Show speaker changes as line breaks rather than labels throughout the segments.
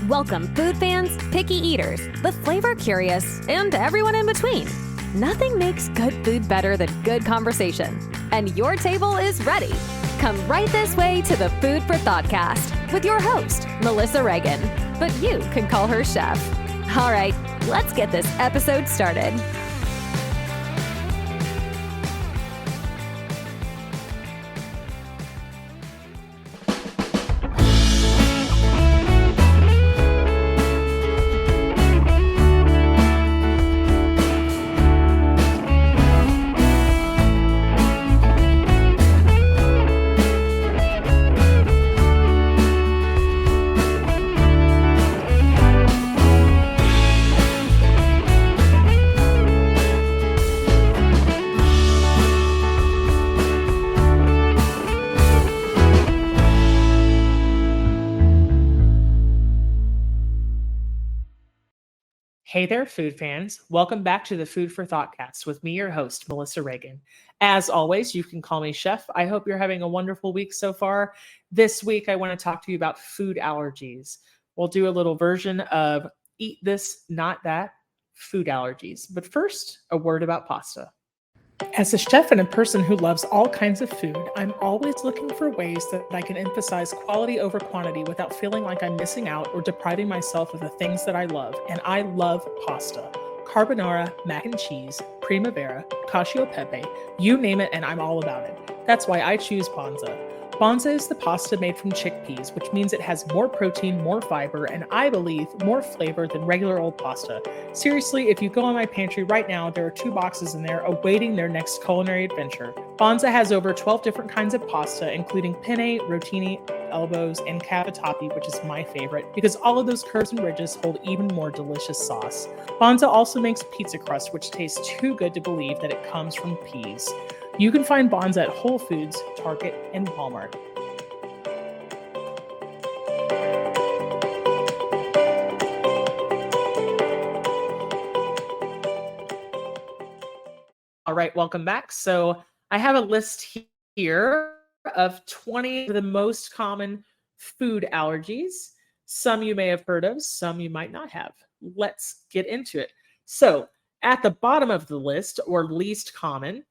Welcome food fans, picky eaters, the flavor curious, and everyone in between. Nothing makes good food better than good conversation. And your table is ready. Come right this way to the Food For ThoughtCast with your host, Melissa Reagan. But you can call her Chef. All right, let's get this episode started.
Hey there, food fans. Welcome back to the Food For ThoughtCast with me, your host, Melissa Reagan. As always, you can call me Chef. I hope you're having a wonderful week so far. This week, I want to talk to you about food allergies. We'll do a little version of eat this, not that, food allergies. But first, a word about pasta. As a chef and a person who loves all kinds of food, I'm always looking for ways that I can emphasize quality over quantity without feeling like I'm missing out or depriving myself of the things that I love. And I love pasta. Carbonara, mac and cheese, primavera, cacio e pepe, you name it and I'm all about it. That's why I choose Bonza. Bonza is the pasta made from chickpeas, which means it has more protein, more fiber, and I believe more flavor than regular old pasta. Seriously, if you go in my pantry right now, there are 2 boxes in there awaiting their next culinary adventure. Bonza has over 12 different kinds of pasta, including penne, rotini, elbows, and cavatappi, which is my favorite, because all of those curves and ridges hold even more delicious sauce. Bonza also makes pizza crust, which tastes too good to believe that it comes from peas. You can find Bonza at Whole Foods, Target, and Walmart. All right, welcome back. So I have a list here of 20 of the most common food allergies. Some you may have heard of, some you might not have. Let's get into it. So at the bottom of the list, or least common,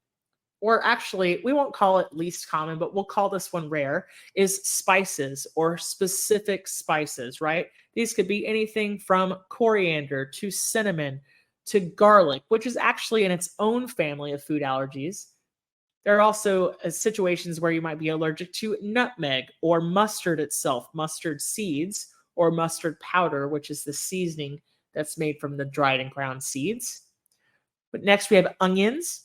or actually, we won't call it least common, but we'll call this one rare, is spices or specific spices, right? These could be anything from coriander to cinnamon to garlic, which is actually in its own family of food allergies. There are also situations where you might be allergic to nutmeg or mustard itself, mustard seeds, or mustard powder, which is the seasoning that's made from the dried and ground seeds. But next we have onions.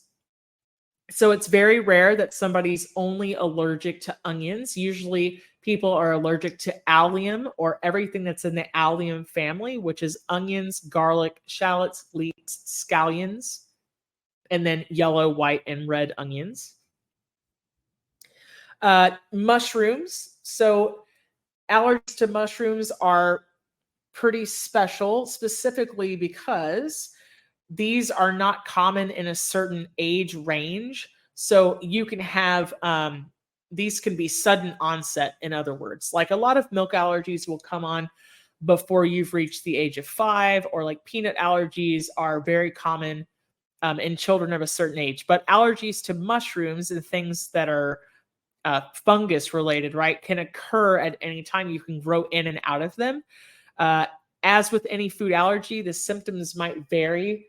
So it's very rare that somebody's only allergic to onions. Usually people are allergic to allium or everything that's in the allium family, which is onions, garlic, shallots, leeks, scallions, and then yellow, white, and red onions. Mushrooms. So allergies to mushrooms are pretty special, specifically because these are not common in a certain age range. So you can have, these can be sudden onset, in other words. Like a lot of milk allergies will come on before you've reached the age of 5, or like peanut allergies are very common in children of a certain age. But allergies to mushrooms and things that are fungus related, right, can occur at any time. You can grow in and out of them. As with any food allergy, the symptoms might vary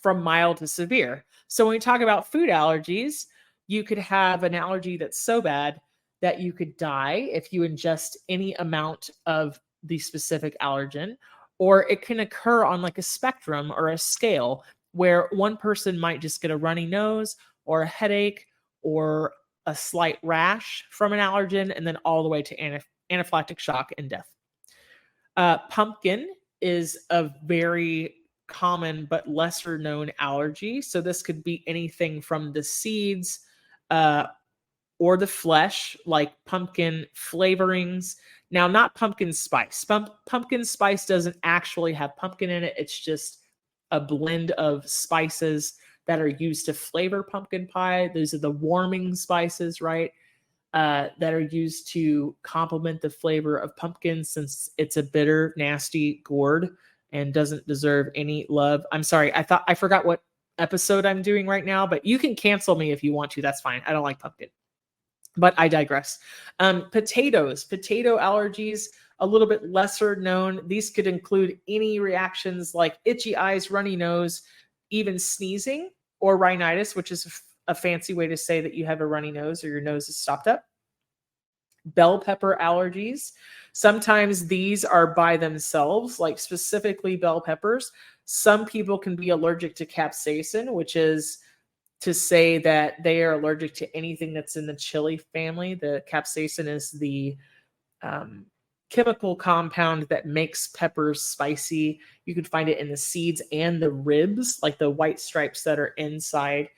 from mild to severe. So when we talk about food allergies, you could have an allergy that's so bad that you could die if you ingest any amount of the specific allergen, or it can occur on like a spectrum or a scale where one person might just get a runny nose or a headache or a slight rash from an allergen, and then all the way to anaphylactic shock and death. Pumpkin is a very common but lesser known allergy. So this could be anything from the seeds or the flesh, like pumpkin flavorings. Now, not pumpkin spice. Pumpkin spice doesn't actually have pumpkin in it. It's just a blend of spices that are used to flavor pumpkin pie. Those are the warming spices, right? that are used to complement the flavor of pumpkin, since it's a bitter, nasty gourd and doesn't deserve any love. I'm sorry, I forgot what episode I'm doing right now, but you can cancel me if you want to. That's fine. I don't like pumpkin. But I digress. Potato allergies, a little bit lesser known. These could include any reactions like itchy eyes, runny nose, even sneezing, or rhinitis, which is a fancy way to say that you have a runny nose or your nose is stopped up. Bell pepper allergies. Sometimes these are by themselves, like specifically bell peppers. Some people can be allergic to capsaicin, which is to say that they are allergic to anything that's in the chili family. The capsaicin is the chemical compound that makes peppers spicy. You can find it in the seeds and the ribs, like the white stripes that are inside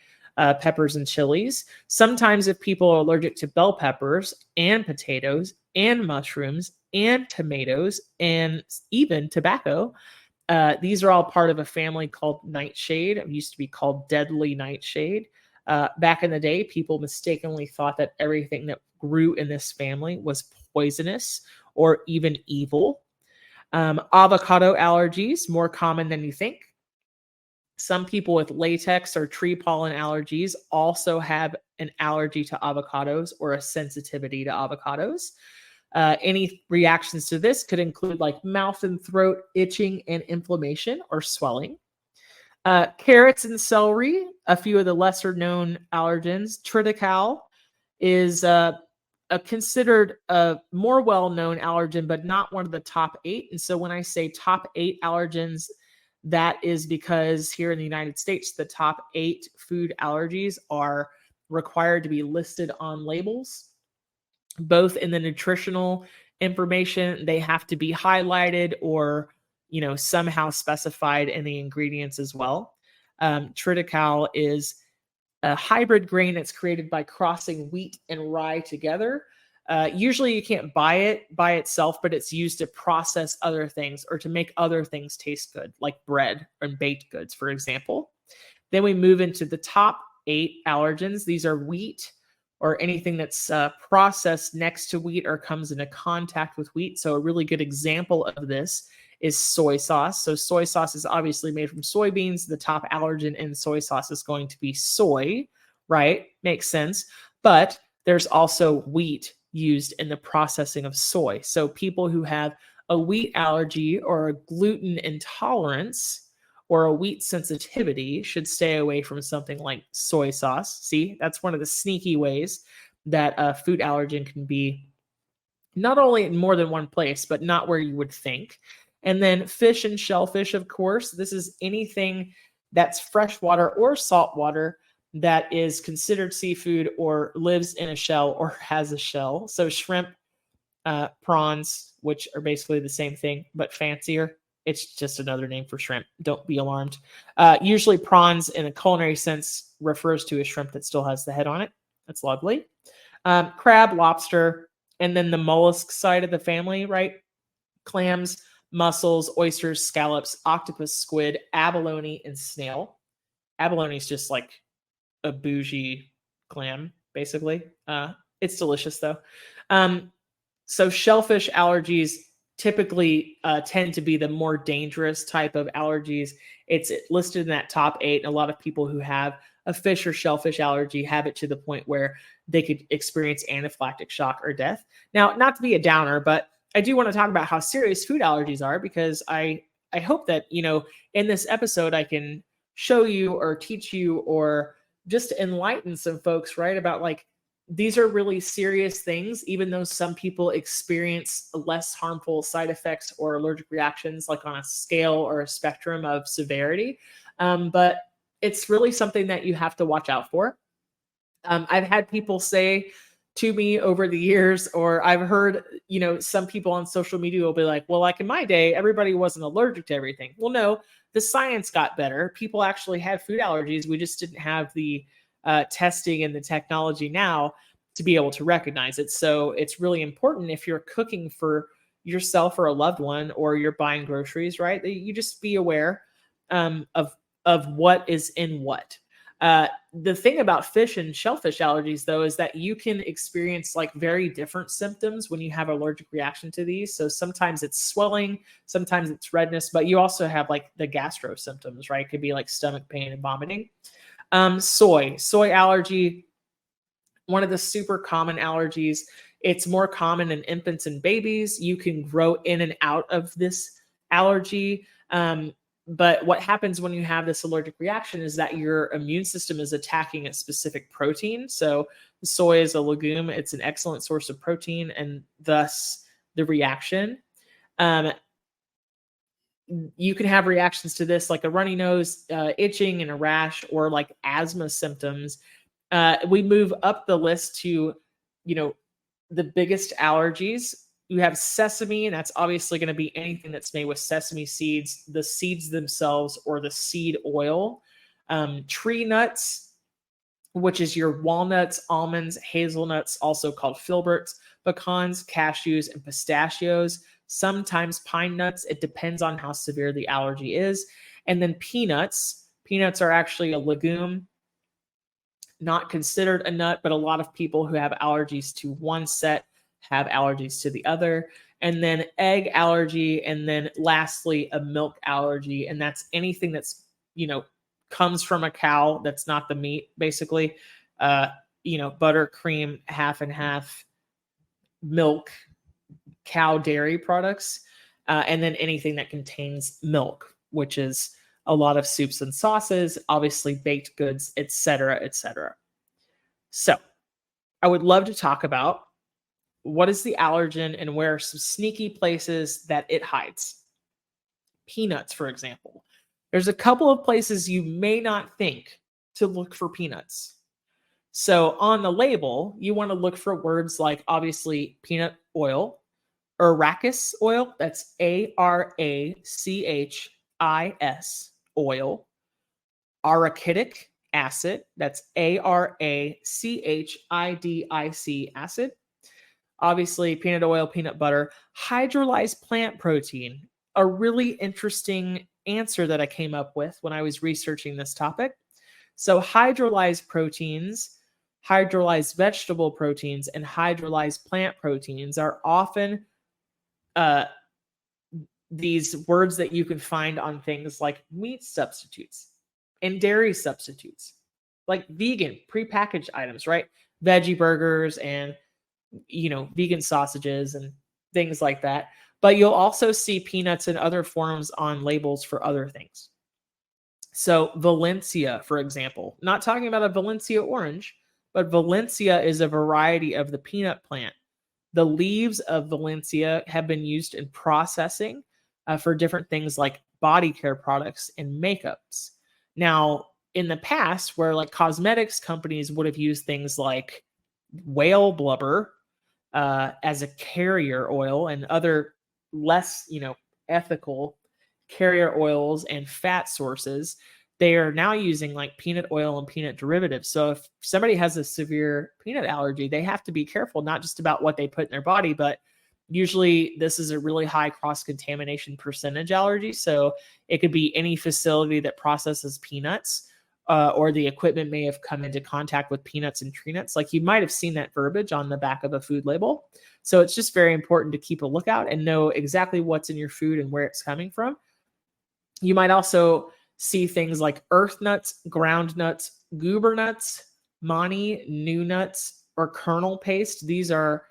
peppers and chilies. Sometimes if people are allergic to bell peppers and potatoes and mushrooms and tomatoes and even tobacco, these are all part of a family called nightshade. It used to be called deadly nightshade. Back in the day, people mistakenly thought that everything that grew in this family was poisonous or even evil. Avocado allergies, more common than you think. Some people with latex or tree pollen allergies also have an allergy to avocados or a sensitivity to avocados. Any reactions to this could include like mouth and throat itching and inflammation or swelling. Carrots and celery, a few of the lesser known allergens. Triticale is considered a more well-known allergen, but not one of the top 8. And so when I say top 8 allergens, that is because here in the United States, the top 8 food allergies are required to be listed on labels. Both in the nutritional information, they have to be highlighted or, somehow specified in the ingredients as well. Triticale is a hybrid grain that's created by crossing wheat and rye together. Usually you can't buy it by itself, but it's used to process other things or to make other things taste good, like bread and baked goods, for example. Then we move into the top 8 allergens. These are wheat or anything that's processed next to wheat or comes into contact with wheat. So a really good example of this is soy sauce. So soy sauce is obviously made from soybeans. The top allergen in soy sauce is going to be soy, right? Makes sense. But there's also wheat used in the processing of soy. So people who have a wheat allergy or a gluten intolerance or a wheat sensitivity should stay away from something like soy sauce. See, that's one of the sneaky ways that a food allergen can be not only in more than one place, but not where you would think. And then fish and shellfish, of course. This is anything that's freshwater or saltwater that is considered seafood or lives in a shell or has a shell. So shrimp, prawns, which are basically the same thing, but fancier. It's just another name for shrimp. Don't be alarmed. Usually prawns in a culinary sense refers to a shrimp that still has the head on it. That's lovely. Crab, lobster, and then the mollusk side of the family, right? Clams, mussels, oysters, scallops, octopus, squid, abalone, and snail. Abalone is just like a bougie clam, basically. It's delicious, though. So shellfish allergies typically tend to be the more dangerous type of allergies. It's listed in that top 8. And a lot of people who have a fish or shellfish allergy have it to the point where they could experience anaphylactic shock or death. Now, not to be a downer, but I do want to talk about how serious food allergies are, because I hope that, in this episode, I can show you or teach you or just enlighten some folks, right, about like, these are really serious things, even though some people experience less harmful side effects or allergic reactions, like on a scale or a spectrum of severity. But it's really something that you have to watch out for. I've had people say to me over the years, or I've heard, some people on social media will be like, well, like in my day, everybody wasn't allergic to everything. Well, no, the science got better. People actually had food allergies. We just didn't have the testing and the technology now to be able to recognize it. So it's really important if you're cooking for yourself or a loved one, or you're buying groceries, right, that you just be aware of what is in what. The thing about fish and shellfish allergies, though, is that you can experience like very different symptoms when you have allergic reaction to these. So sometimes it's swelling, sometimes it's redness, but you also have like the gastro symptoms, right? It could be like stomach pain and vomiting. Soy allergy, one of the super common allergies. It's more common in infants and babies. You can grow in and out of this allergy. But what happens when you have this allergic reaction is that your immune system is attacking a specific protein. So soy is a legume. It's an excellent source of protein, and thus the reaction. You can have reactions to this like a runny nose, itching, and a rash, or like asthma symptoms. We move up the list to, the biggest allergies. You have sesame, and that's obviously going to be anything that's made with sesame seeds, the seeds themselves, or the seed oil. Tree nuts, which is your walnuts, almonds, hazelnuts, also called filberts, pecans, cashews, and pistachios. Sometimes pine nuts. It depends on how severe the allergy is. And then peanuts. Peanuts are actually a legume, not considered a nut, but a lot of people who have allergies to one set have allergies to the other. And then egg allergy, and then lastly a milk allergy, and that's anything that's comes from a cow that's not the meat, basically. Butter, cream, half and half, milk, cow dairy products, and then anything that contains milk, which is a lot of soups and sauces, obviously baked goods, etc., etc. So I would love to talk about what is the allergen and where are some sneaky places that it hides. Peanuts, for example. There's a couple of places you may not think to look for peanuts. So on the label, you want to look for words like, obviously, peanut oil, arachis oil, that's ARACHIS oil, arachidic acid, that's ARACHIDIC acid, obviously peanut oil, peanut butter, hydrolyzed plant protein, a really interesting answer that I came up with when I was researching this topic. So hydrolyzed proteins, hydrolyzed vegetable proteins, and hydrolyzed plant proteins are often these words that you can find on things like meat substitutes and dairy substitutes, like vegan prepackaged items, right? Veggie burgers and, vegan sausages and things like that. But you'll also see peanuts in other forms on labels for other things. So Valencia, for example, not talking about a Valencia orange, but Valencia is a variety of the peanut plant. The leaves of Valencia have been used in processing for different things like body care products and makeups. Now, in the past, where like cosmetics companies would have used things like whale blubber as a carrier oil and other less, ethical carrier oils and fat sources, they are now using like peanut oil and peanut derivatives. So if somebody has a severe peanut allergy, they have to be careful, not just about what they put in their body, but usually this is a really high cross-contamination percentage allergy. So it could be any facility that processes peanuts, or the equipment may have come into contact with peanuts and tree nuts. Like you might have seen that verbiage on the back of a food label. So it's just very important to keep a lookout and know exactly what's in your food and where it's coming from. You might also see things like earth nuts, ground nuts, goober nuts, mani, new nuts, or kernel paste. These are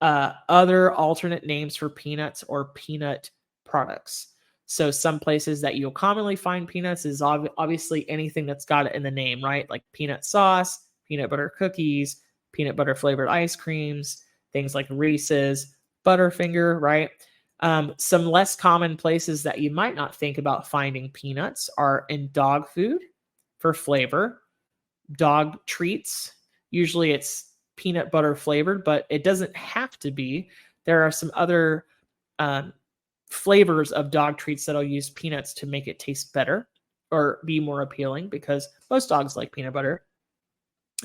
other alternate names for peanuts or peanut products. So some places that you'll commonly find peanuts is obviously anything that's got it in the name, right? Like peanut sauce, peanut butter cookies, peanut butter flavored ice creams, things like Reese's, Butterfinger, right? Some less common places that you might not think about finding peanuts are in dog food for flavor, dog treats. Usually it's peanut butter flavored, but it doesn't have to be. There are some other flavors of dog treats that'll use peanuts to make it taste better or be more appealing, because most dogs like peanut butter.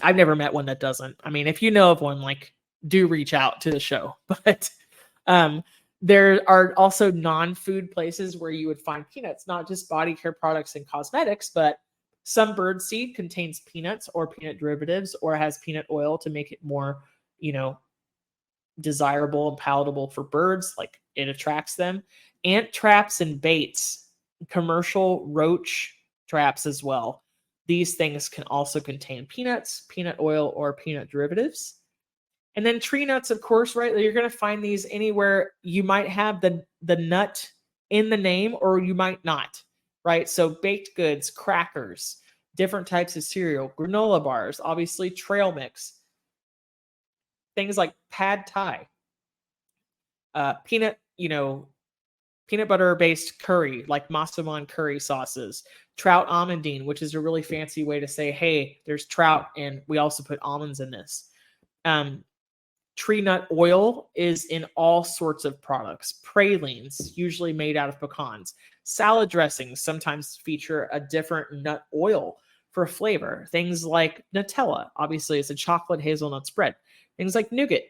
I've never met one that doesn't. I mean, if you know of one, like, do reach out to the show. But there are also non-food places where you would find peanuts, not just body care products and cosmetics, but Some birdseed contains peanuts or peanut derivatives or has peanut oil to make it more, desirable and palatable for birds, like it attracts them. Ant traps and baits, commercial roach traps as well. These things can also contain peanuts, peanut oil, or peanut derivatives. And then tree nuts, of course, right? You're going to find these anywhere. You might have the nut in the name or you might not, right? So baked goods, crackers, different types of cereal, granola bars, obviously trail mix, things like pad thai, peanut butter based curry, like massaman curry sauces, trout almondine, which is a really fancy way to say, hey, there's trout and we also put almonds in this. Tree nut oil is in all sorts of products. Pralines, usually made out of pecans. Salad dressings sometimes feature a different nut oil for flavor. Things like Nutella, obviously it's a chocolate hazelnut spread. Things like nougat.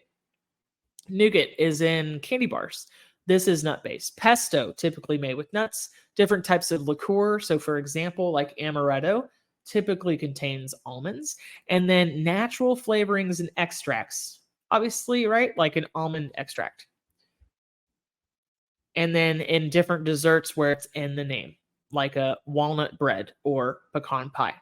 Nougat is in candy bars. This is nut-based. Pesto, typically made with nuts. Different types of liqueur. So for example, like amaretto, typically contains almonds. And then natural flavorings and extracts. Obviously, right? Like an almond extract. And then in different desserts where it's in the name, like a walnut bread or pecan pie.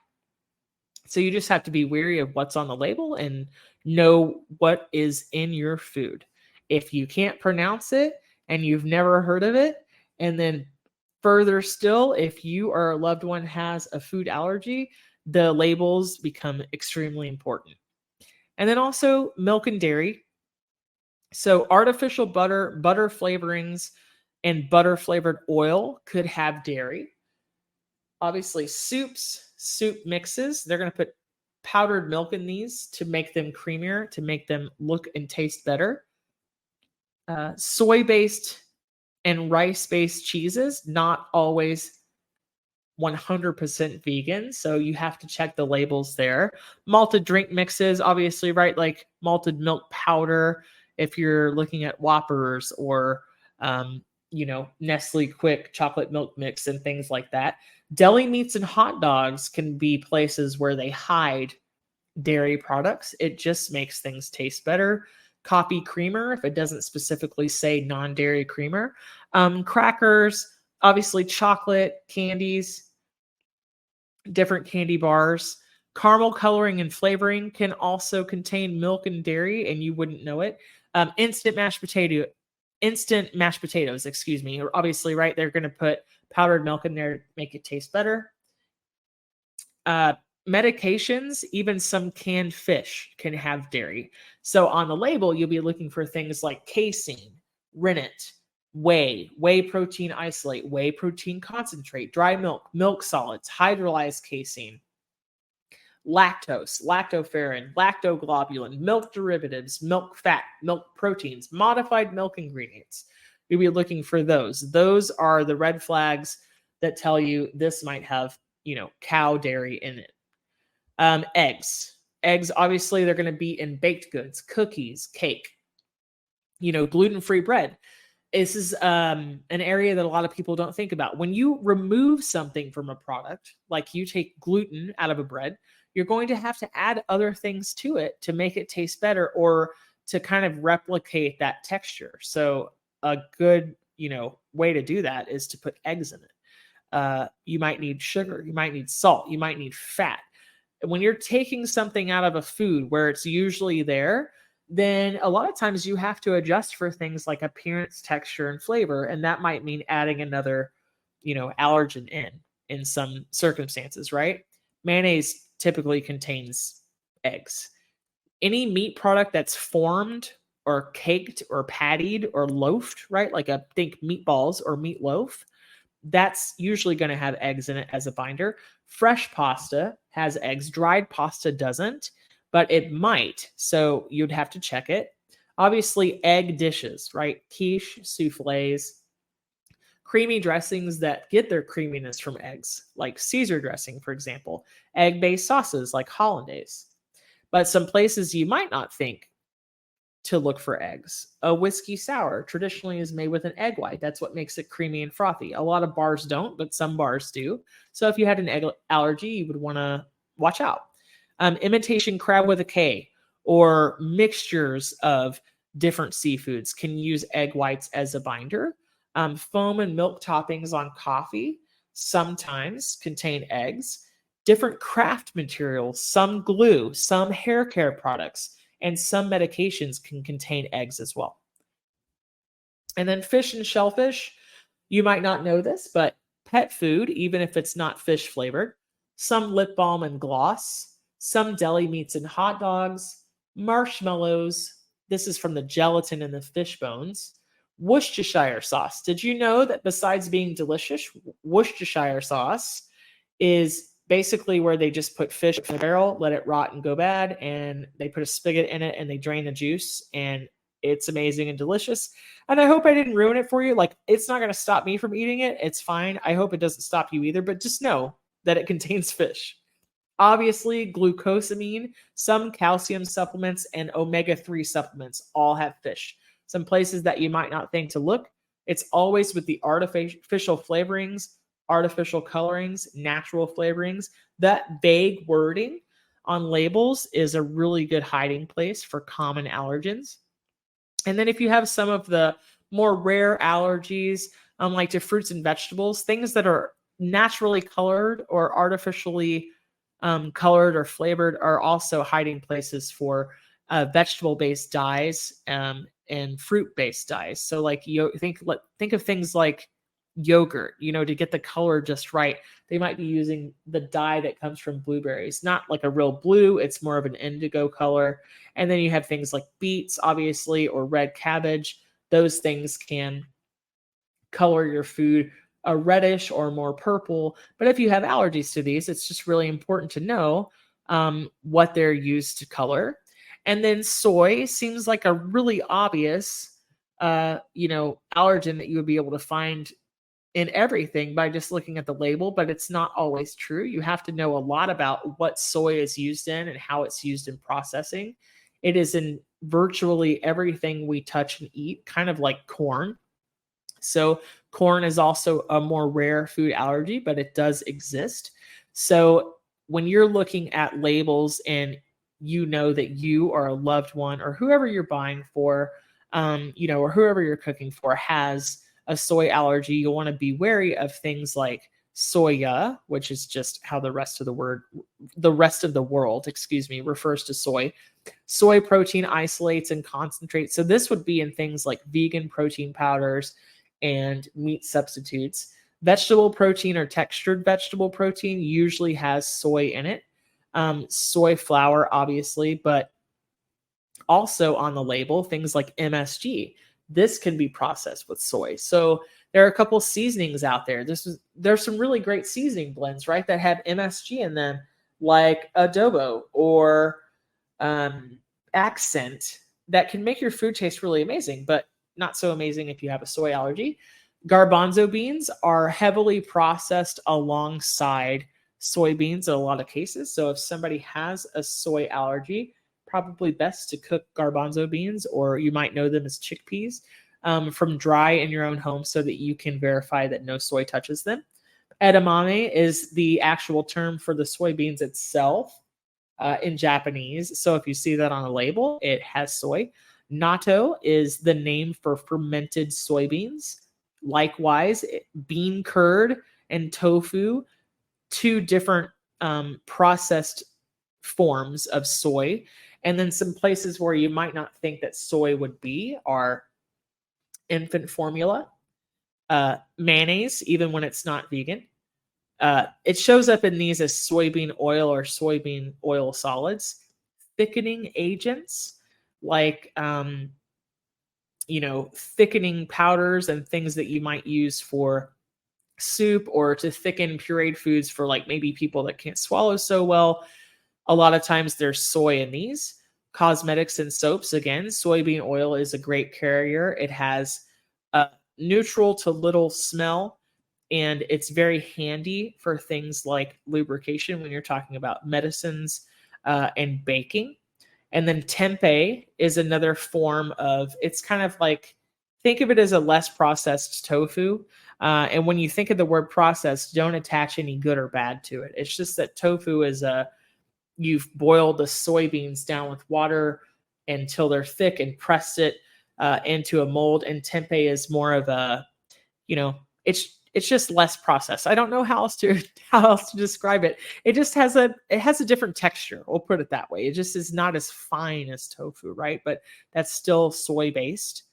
So you just have to be wary of what's on the label and know what is in your food. If you can't pronounce it and you've never heard of it, and then further still, if you or a loved one has a food allergy, the labels become extremely important. And then also milk and dairy. So artificial butter, butter flavorings, and butter flavored oil could have dairy. Obviously, soups, soup mixes, they're going to put powdered milk in these to make them creamier, to make them look and taste better. Soy-based and rice-based cheeses, not always 100% vegan, so you have to check the labels there. Malted drink mixes, obviously, right? Like malted milk powder, if you're looking at Whoppers or, Nestle Quick chocolate milk mix and things like that. Deli meats and hot dogs can be places where they hide dairy products. It just makes things taste better. Coffee creamer, if it doesn't specifically say non-dairy creamer. Crackers, obviously chocolate, candies, different candy bars. Caramel coloring and flavoring can also contain milk and dairy, and you wouldn't know it. Instant mashed potatoes, excuse me. Obviously, right, they're going to put powdered milk in there to make it taste better. Medications, even some canned fish can have dairy. So on the label, you'll be looking for things like casein, rennet, whey protein isolate, whey protein concentrate, dry milk, milk solids, hydrolyzed casein, lactose, lactoferrin, lactoglobulin, milk derivatives, milk fat, milk proteins, modified milk ingredients. You'll be looking for those. Those are the red flags that tell you this might have, cow dairy in it. Eggs, obviously, they're going to be in baked goods, cookies, cake, gluten-free bread. This is an area that a lot of people don't think about. When you remove something from a product, like you take gluten out of a bread, you're going to have to add other things to it to make it taste better or to kind of replicate that texture. So a good, way to do that is to put eggs in it. You might need sugar, you might need salt, you might need fat. When you're taking something out of a food where it's usually there, then a lot of times you have to adjust for things like appearance, texture, and flavor. And that might mean adding another, allergen in some circumstances, right? Mayonnaise typically contains eggs. Any meat product that's formed or caked or pattied or loafed, right? Like think meatballs or meatloaf, that's usually going to have eggs in it as a binder. Fresh pasta has eggs. Dried pasta doesn't, but it might. So you'd have to check it. Obviously, egg dishes, right? Quiche, souffles, creamy dressings that get their creaminess from eggs, like Caesar dressing, for example. Egg-based sauces like hollandaise. But some places you might not think to look for eggs. A whiskey sour traditionally is made with an egg white. That's what makes it creamy and frothy. A lot of bars don't, but some bars do. So if you had an egg allergy, you would want to watch out. Imitation crab with a K or mixtures of different seafoods can use egg whites as a binder. Foam and milk toppings on coffee sometimes contain eggs. Different craft materials, some glue, some hair care products, and some medications can contain eggs as well. And then fish and shellfish, you might not know this, but pet food, even if it's not fish flavored, some lip balm and gloss, some deli meats and hot dogs, marshmallows. This is from the gelatin in the fish bones. Worcestershire sauce. Did you know that besides being delicious, Worcestershire sauce is basically where they just put fish in a barrel, let it rot and go bad, and they put a spigot in it and they drain the juice, and it's amazing and delicious. And I hope I didn't ruin it for you. Like, it's not going to stop me from eating it. It's fine. I hope it doesn't stop you either, but just know that it contains fish. Obviously, glucosamine, some calcium supplements, and omega-3 supplements all have fish. Some places that you might not think to look, it's always with the artificial flavorings, artificial colorings, natural flavorings. That vague wording on labels is a really good hiding place for common allergens. And then if you have some of the more rare allergies, like to fruits and vegetables, things that are naturally colored or artificially colored or flavored are also hiding places for vegetable-based dyes and fruit-based dyes. So like think of things like yogurt, to get the color just right. They might be using the dye that comes from blueberries, not like a real blue. It's more of an indigo color. And then you have things like beets, obviously, or red cabbage. Those things can color your food a reddish or more purple. But if you have allergies to these, it's just really important to know what they're used to color. And then soy seems like a really obvious, allergen that you would be able to find in everything by just looking at the label, but it's not always true. You have to know a lot about what soy is used in and how it's used in processing. It is in virtually everything we touch and eat, kind of like corn. So corn is also a more rare food allergy, but it does exist. So when you're looking at labels and you know that you or a loved one or whoever you're buying for, or whoever you're cooking for has a soy allergy, you'll want to be wary of things like soya, which is just how the rest of the world, refers to soy. Soy protein isolates and concentrates. So this would be in things like vegan protein powders and meat substitutes. Vegetable protein or textured vegetable protein usually has soy in it. Soy flour, obviously, but also on the label, things like MSG. This can be processed with soy. So there are a couple seasonings out there. There's some really great seasoning blends, right, that have MSG in them, like adobo or accent, that can make your food taste really amazing, but not so amazing if you have a soy allergy. Garbanzo beans are heavily processed alongside soybeans in a lot of cases. So if somebody has a soy allergy, probably best to cook garbanzo beans, or you might know them as chickpeas, from dry in your own home so that you can verify that no soy touches them. Edamame is the actual term for the soybeans itself in Japanese. So if you see that on a label, it has soy. Natto is the name for fermented soybeans. Likewise, bean curd and tofu, two different processed forms of soy. And then some places where you might not think that soy would be are infant formula, mayonnaise, even when it's not vegan. It shows up in these as soybean oil or soybean oil solids. Thickening agents like, thickening powders and things that you might use for soup or to thicken pureed foods for like maybe people that can't swallow so well. A lot of times there's soy in these. Cosmetics and soaps, again, soybean oil is a great carrier. It has a neutral to little smell, and it's very handy for things like lubrication when you're talking about medicines and baking. And then tempeh is another form of, it's kind of like, think of it as a less processed tofu. And when you think of the word processed, don't attach any good or bad to it. It's just that tofu is you've boiled the soybeans down with water until they're thick and pressed it into a mold. And tempeh is more of a, you know, it's just less processed. I don't know how else to describe it. It just has a different texture. We'll put it that way. It just is not as fine as tofu, right? But that's still soy based.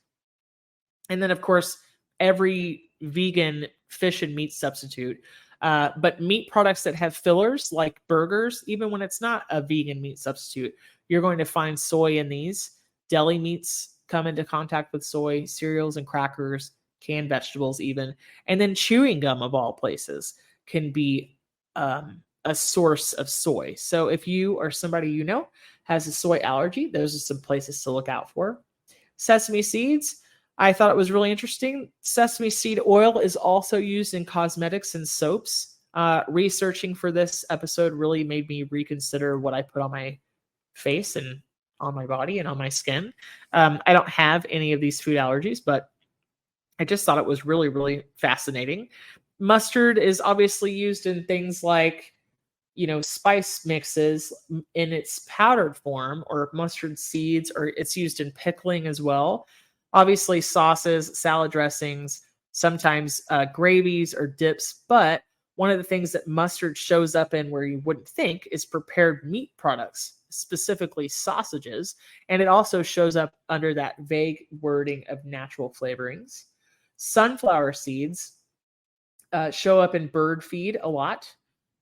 And then of course, every vegan fish and meat substitute. But meat products that have fillers like burgers, even when it's not a vegan meat substitute, you're going to find soy in these. Deli meats come into contact with soy, cereals and crackers, canned vegetables even. And then chewing gum of all places can be a source of soy. So if you or somebody you know has a soy allergy, those are some places to look out for. Sesame seeds, I thought it was really interesting. Sesame seed oil is also used in cosmetics and soaps. Researching for this episode really made me reconsider what I put on my face and on my body and on my skin. I don't have any of these food allergies, but I just thought it was really, really fascinating. Mustard is obviously used in things like, spice mixes in its powdered form, or mustard seeds, or it's used in pickling as well. Obviously, sauces, salad dressings, sometimes gravies or dips. But one of the things that mustard shows up in where you wouldn't think is prepared meat products, specifically sausages. And it also shows up under that vague wording of natural flavorings. Sunflower seeds show up in bird feed a lot,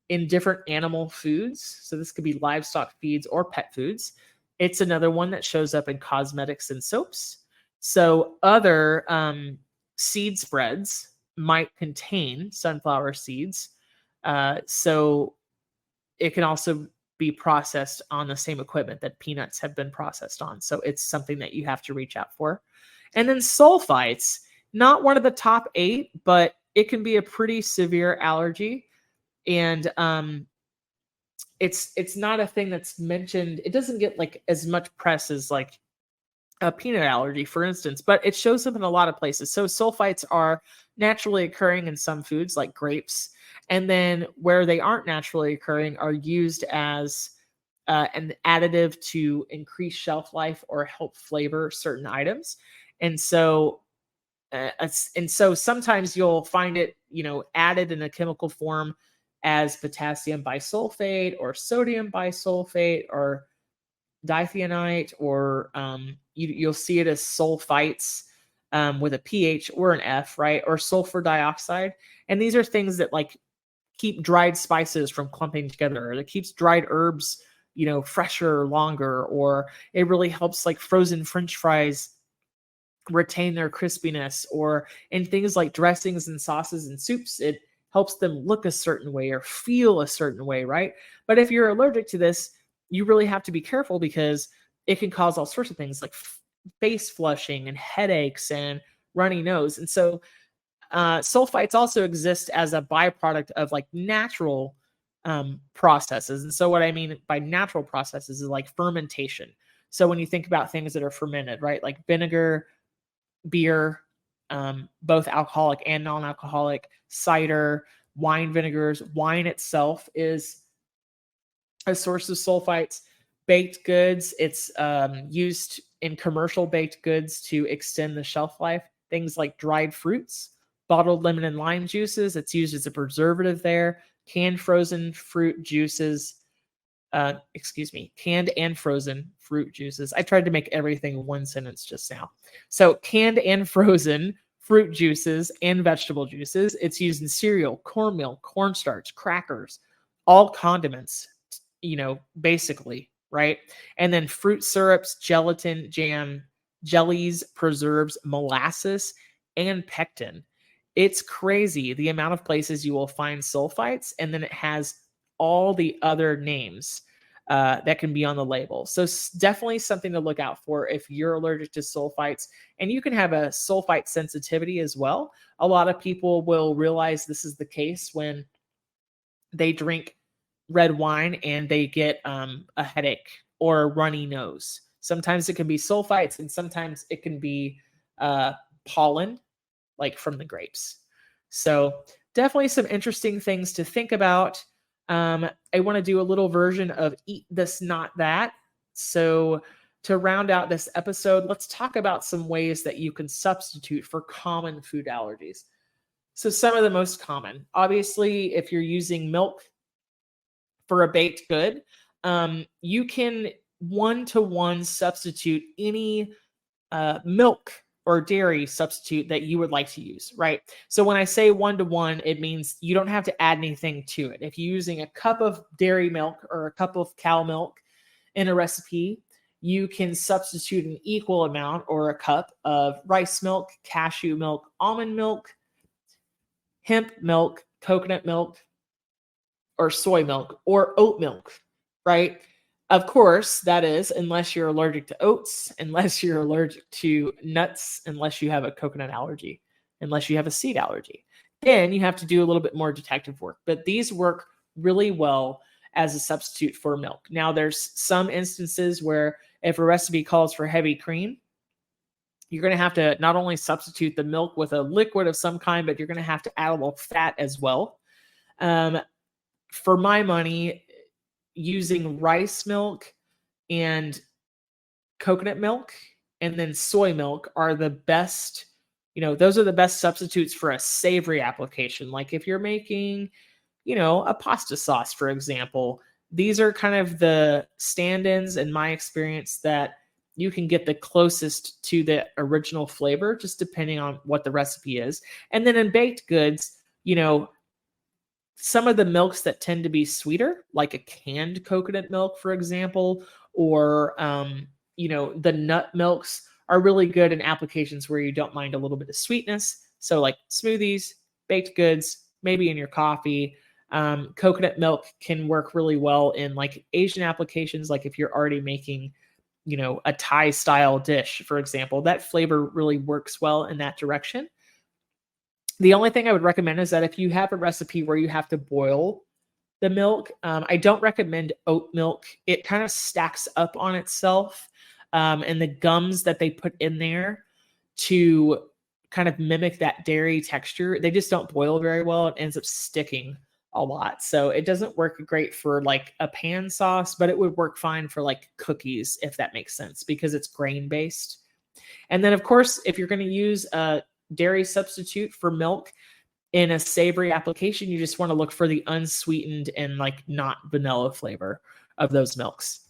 in different animal foods. So this could be livestock feeds or pet foods. It's another one that shows up in cosmetics and soaps. So other seed spreads might contain sunflower seeds. So it can also be processed on the same equipment that peanuts have been processed on. So it's something that you have to reach out for. And then sulfites, not one of the top 8, but it can be a pretty severe allergy. And it's not a thing that's mentioned. It doesn't get like as much press as like a peanut allergy, for instance, but it shows up in a lot of places. So sulfites are naturally occurring in some foods like grapes. And then where they aren't naturally occurring are used as an additive to increase shelf life or help flavor certain items. And so sometimes you'll find it, added in a chemical form as potassium bisulfate or sodium bisulfate or dithionite, or you'll see it as sulfites with a pH or an F, right? Or sulfur dioxide. And these are things that like keep dried spices from clumping together, or it keeps dried herbs, fresher, longer, or it really helps like frozen French fries retain their crispiness, or in things like dressings and sauces and soups, it helps them look a certain way or feel a certain way, right? But if you're allergic to this, you really have to be careful because it can cause all sorts of things like face flushing and headaches and runny nose. And so sulfites also exist as a byproduct of like natural processes. And so what I mean by natural processes is like fermentation. So when you think about things that are fermented, right? Like vinegar, beer, both alcoholic and non-alcoholic, cider, wine vinegars. Wine itself is a source of sulfites. Baked goods, it's used in commercial baked goods to extend the shelf life. Things like dried fruits, bottled lemon and lime juices, it's used as a preservative there. Canned frozen fruit juices, canned and frozen fruit juices. I tried to make everything one sentence just now. So canned and frozen fruit juices and vegetable juices. It's used in cereal, cornmeal, cornstarch, crackers, all condiments, basically, right? And then fruit syrups, gelatin, jam, jellies, preserves, molasses, and pectin. It's crazy the amount of places you will find sulfites, and then it has all the other names that can be on the label. So definitely something to look out for if you're allergic to sulfites. And you can have a sulfite sensitivity as well. A lot of people will realize this is the case when they drink red wine and they get a headache or a runny nose. Sometimes it can be sulfites, and sometimes it can be pollen, like from the grapes. So definitely some interesting things to think about. I want to do a little version of eat this, not that. So to round out this episode, let's talk about some ways that you can substitute for common food allergies. So some of the most common, obviously, if you're using milk for a baked good, you can one-to-one substitute any milk or dairy substitute that you would like to use, right? So when I say one-to-one, it means you don't have to add anything to it. If you're using a cup of dairy milk or a cup of cow milk in a recipe, you can substitute an equal amount or a cup of rice milk, cashew milk, almond milk, hemp milk, coconut milk, or soy milk, or oat milk, right? Of course, that is, unless you're allergic to oats, unless you're allergic to nuts, unless you have a coconut allergy, unless you have a seed allergy. Then you have to do a little bit more detective work. But these work really well as a substitute for milk. Now, there's some instances where if a recipe calls for heavy cream, you're going to have to not only substitute the milk with a liquid of some kind, but you're going to have to add a little fat as well. For my money, using rice milk and coconut milk and then soy milk are the best, those are the best substitutes for a savory application. Like if you're making, a pasta sauce, for example, these are kind of the stand-ins in my experience that you can get the closest to the original flavor, just depending on what the recipe is. And then in baked goods, some of the milks that tend to be sweeter, like a canned coconut milk, for example, or, the nut milks are really good in applications where you don't mind a little bit of sweetness. So like smoothies, baked goods, maybe in your coffee. Coconut milk can work really well in like Asian applications. Like if you're already making, a Thai style dish, for example, that flavor really works well in that direction. The only thing I would recommend is that if you have a recipe where you have to boil the milk, I don't recommend oat milk. It kind of stacks up on itself, and the gums that they put in there to kind of mimic that dairy texture, they just don't boil very well. It ends up sticking a lot. So it doesn't work great for like a pan sauce, but it would work fine for like cookies, if that makes sense, because it's grain based. And then of course, if you're going to use a dairy substitute for milk in a savory application, you just want to look for the unsweetened and like not vanilla flavor of those milks.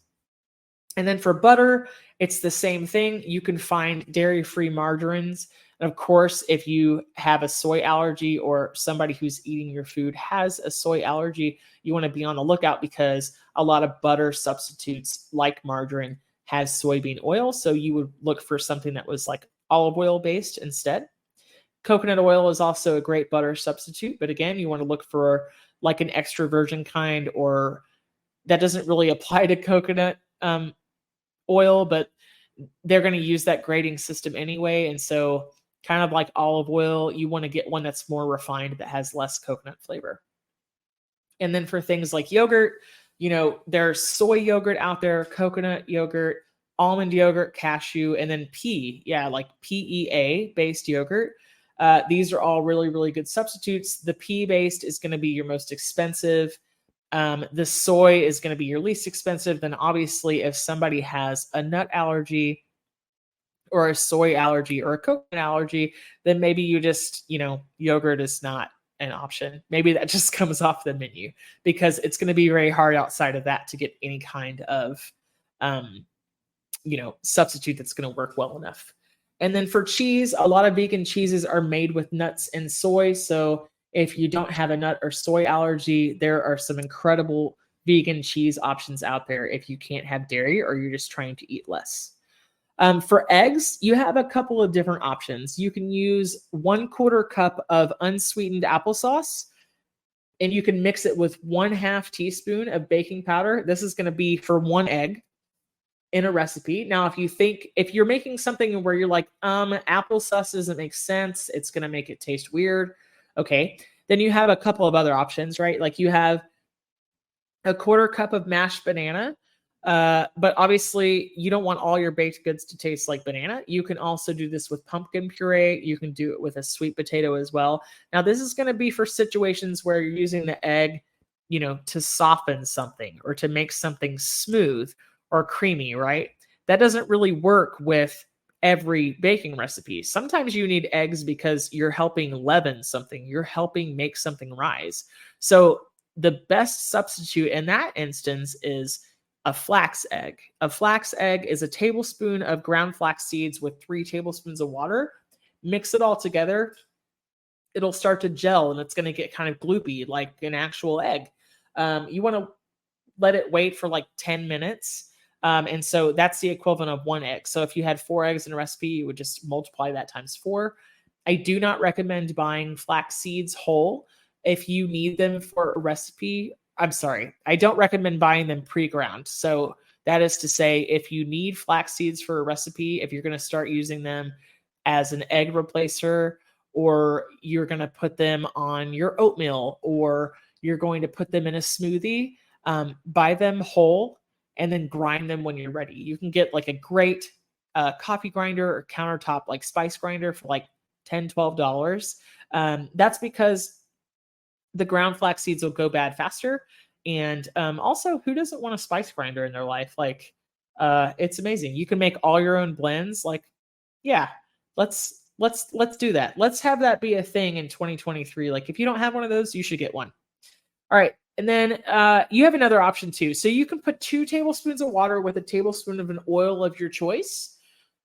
And then for butter, it's the same thing. You can find dairy-free margarines. And of course, if you have a soy allergy or somebody who's eating your food has a soy allergy, you want to be on the lookout because a lot of butter substitutes like margarine has soybean oil. So you would look for something that was like olive oil based instead. Coconut oil is also a great butter substitute, but again, you want to look for like an extra virgin kind, or that doesn't really apply to coconut oil, but they're going to use that grading system anyway. And so kind of like olive oil, you want to get one that's more refined that has less coconut flavor. And then for things like yogurt, there's soy yogurt out there, coconut yogurt, almond yogurt, cashew, and then like PEA based yogurt. These are all really, really good substitutes. The pea based is going to be your most expensive. The soy is going to be your least expensive. Then obviously if somebody has a nut allergy or a soy allergy or a coconut allergy, then maybe you just, yogurt is not an option. Maybe that just comes off the menu because it's going to be very hard outside of that to get any kind of, substitute that's going to work well enough. And then for cheese, a lot of vegan cheeses are made with nuts and soy. So if you don't have a nut or soy allergy, there are some incredible vegan cheese options out there if you can't have dairy or you're just trying to eat less. For eggs, you have a couple of different options. You can use 1/4 cup of unsweetened applesauce, and you can mix it with 1/2 teaspoon of baking powder. This is going to be for 1 egg in a recipe. Now, if you're making something where you're like, applesauce doesn't make sense, it's going to make it taste weird. Okay. Then you have a couple of other options, right? Like you have 1/4 cup of mashed banana. But obviously, you don't want all your baked goods to taste like banana. You can also do this with pumpkin puree. You can do it with a sweet potato as well. Now, this is going to be for situations where you're using the egg, to soften something or to make something smooth or creamy, right? That doesn't really work with every baking recipe. Sometimes you need eggs because you're helping leaven something, you're helping make something rise. So, the best substitute in that instance is a flax egg. A flax egg is a tablespoon of ground flax seeds with 3 tablespoons of water. Mix it all together. It'll start to gel and it's going to get kind of gloopy like an actual egg. You want to let it wait for like 10 minutes. And so that's the equivalent of 1 egg. So if you had 4 eggs in a recipe, you would just multiply that times 4. I do not recommend buying flax seeds whole. If you need them for a recipe, I'm sorry, I don't recommend buying them pre-ground. So that is to say, if you need flax seeds for a recipe, if you're going to start using them as an egg replacer, or you're going to put them on your oatmeal, or you're going to put them in a smoothie, buy them whole and then grind them when you're ready. You can get like a great coffee grinder or countertop like spice grinder for like $10, $12. That's because the ground flax seeds will go bad faster. And also, who doesn't want a spice grinder in their life? Like, it's amazing. You can make all your own blends. Like, yeah, let's do that. Let's have that be a thing in 2023. Like, if you don't have one of those, you should get one. All right. And then you have another option too. So you can put 2 tablespoons of water with a tablespoon of an oil of your choice.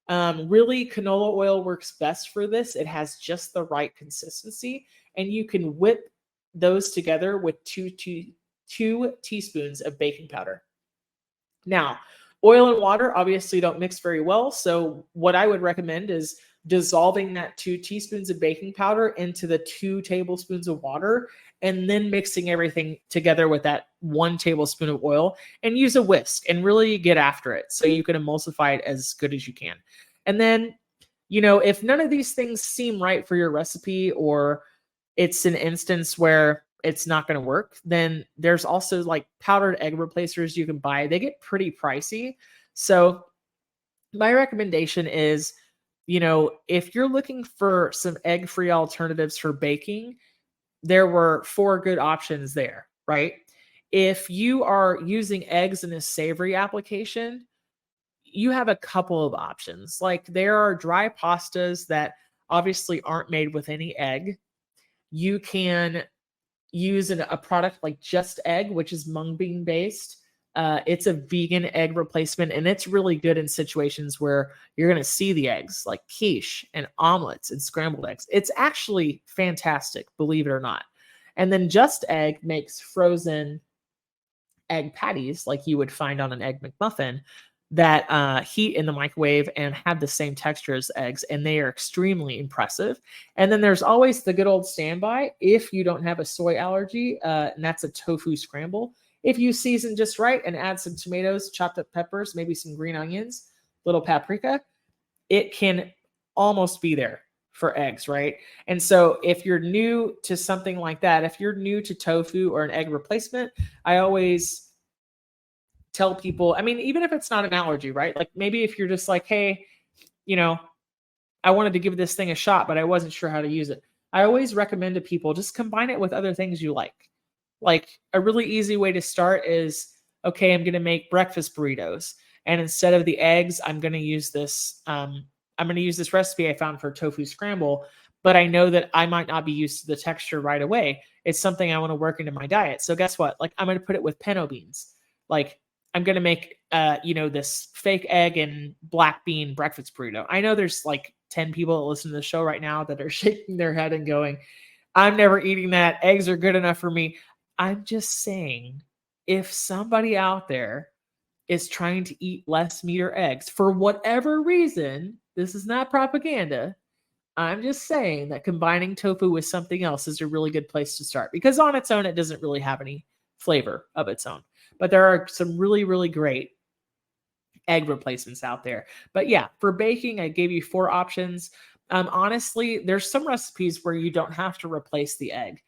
Really, canola oil works best for this. It has just the right consistency. And you can whip those together with 2 teaspoons of baking powder. Now, oil and water obviously don't mix very well. So what I would recommend is dissolving that 2 teaspoons of baking powder into the 2 tablespoons of water, and then mixing everything together with that 1 tablespoon of oil, and use a whisk and really get after it so you can emulsify it as good as you can. And then, if none of these things seem right for your recipe, or it's an instance where it's not going to work, then there's also like powdered egg replacers you can buy. They get pretty pricey. So my recommendation is, if you're looking for some egg-free alternatives for baking, there were 4 good options there, right? If you are using eggs in a savory application, you have a couple of options. Like, there are dry pastas that obviously aren't made with any egg. You can use a product like Just Egg, which is mung bean based. It's a vegan egg replacement, and it's really good in situations where you're going to see the eggs, like quiche and omelets and scrambled eggs. It's actually fantastic, believe it or not. And then Just Egg makes frozen egg patties like you would find on an Egg McMuffin that heat in the microwave and have the same texture as eggs, and they are extremely impressive. And then there's always the good old standby if you don't have a soy allergy, and that's a tofu scramble. If you season just right and add some tomatoes, chopped up peppers, maybe some green onions, little paprika, it can almost be there for eggs, right? And so if you're new to something like that, if you're new to tofu or an egg replacement, I always tell people, I mean, even if it's not an allergy, right? Like, maybe if you're just like, hey, I wanted to give this thing a shot, but I wasn't sure how to use it. I always recommend to people, just combine it with other things you like. Like, a really easy way to start is, okay, I'm going to make breakfast burritos. And instead of the eggs, I'm going to use this recipe I found for tofu scramble, but I know that I might not be used to the texture right away. It's something I want to work into my diet. So guess what? Like, I'm going to put it with pinto beans. Like, I'm going to make, this fake egg and black bean breakfast burrito. I know there's like 10 people that listen to the show right now that are shaking their head and going, I'm never eating that. Eggs are good enough for me. I'm just saying, if somebody out there is trying to eat less meat or eggs for whatever reason, this is not propaganda. I'm just saying that combining tofu with something else is a really good place to start, because on its own, it doesn't really have any flavor of its own. But there are some really, really great egg replacements out there. But yeah, for baking, I gave you 4 options. Honestly, there's some recipes where you don't have to replace the egg.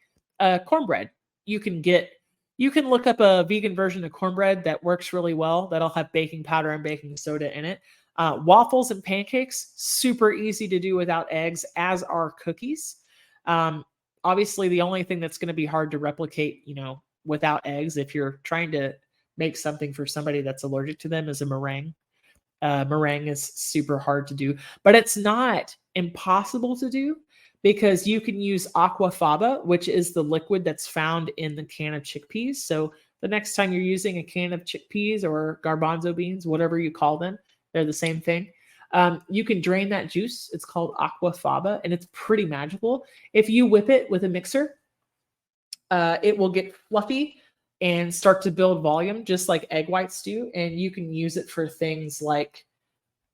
Cornbread, you can get You can look up a vegan version of cornbread that works really well. That'll have baking powder and baking soda in it. Waffles and pancakes, super easy to do without eggs, as are cookies. Obviously, the only thing that's going to be hard to replicate, without eggs, if you're trying to make something for somebody that's allergic to them, is a meringue. Meringue is super hard to do, but it's not impossible to do because you can use aquafaba, which is the liquid that's found in the can of chickpeas. So the next time you're using a can of chickpeas or garbanzo beans, whatever you call them, they're the same thing. You can drain that juice. It's called aquafaba, and it's pretty magical. If you whip it with a mixer, it will get fluffy and start to build volume, just like egg whites do. And you can use it for things like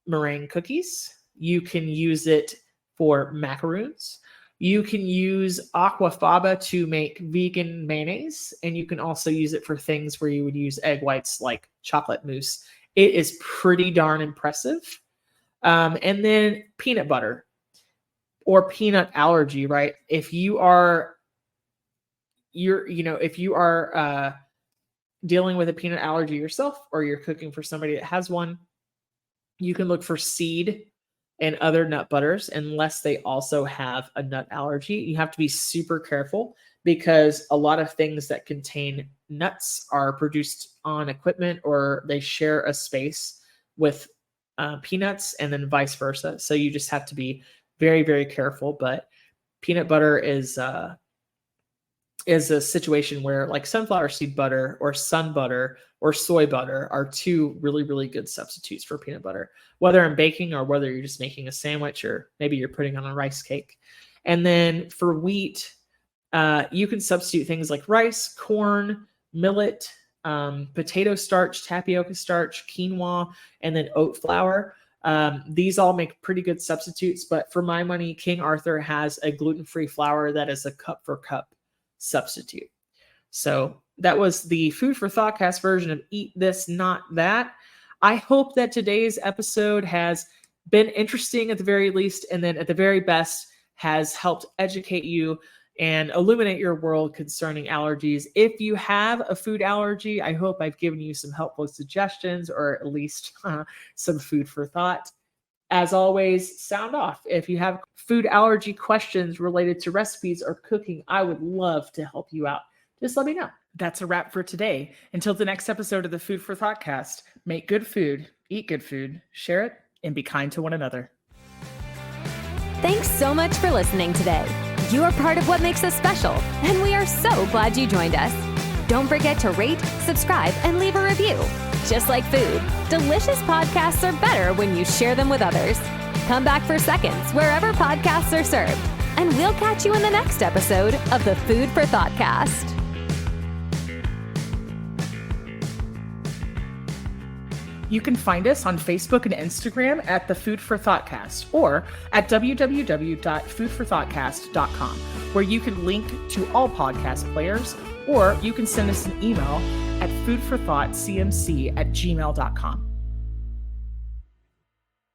meringue cookies. You can use it for macaroons. You can use aquafaba to make vegan mayonnaise. And you can also use it for things where you would use egg whites like chocolate mousse. It is pretty darn impressive. And then peanut butter or peanut allergy, right? If you are dealing with a peanut allergy yourself, or you're cooking for somebody that has one, you can look for seed and other nut butters unless they also have a nut allergy. You have to be super careful because a lot of things that contain nuts are produced on equipment, or they share a space with peanuts, and then vice versa. So you just have to be very, very careful. But peanut butter is a situation where, like, sunflower seed butter or sun butter or soy butter are two really, really good substitutes for peanut butter, whether in baking or whether you're just making a sandwich, or maybe you're putting on a rice cake. And then for wheat, you can substitute things like rice, corn, millet, potato starch, tapioca starch, quinoa, and then oat flour. These all make pretty good substitutes, but for my money, King Arthur has a gluten-free flour that is a cup for cup substitute. So that was the Food for ThoughtCast version of Eat This, Not That. I hope that today's episode has been interesting at the very least, and then at the very best has helped educate you and illuminate your world concerning allergies. If you have a food allergy, I hope I've given you some helpful suggestions, or at least some food for thought. As always, sound off. If you have food allergy questions related to recipes or cooking, I would love to help you out. Just let me know. That's a wrap for today. Until the next episode of the Food for ThoughtCast, make good food, eat good food, share it, and be kind to one another.
Thanks so much for listening today. You are part of what makes us special, and we are so glad you joined us. Don't forget to rate, subscribe, and leave a review. Just like food, delicious podcasts are better when you share them with others. Come back for seconds wherever podcasts are served, and we'll catch you in the next episode of the Food for ThoughtCast.
You can find us on Facebook and Instagram at the Food for ThoughtCast, or at www.foodforthoughtcast.com, where you can link to all podcast players, or you can send us an email at foodforthoughtcmc@gmail.com.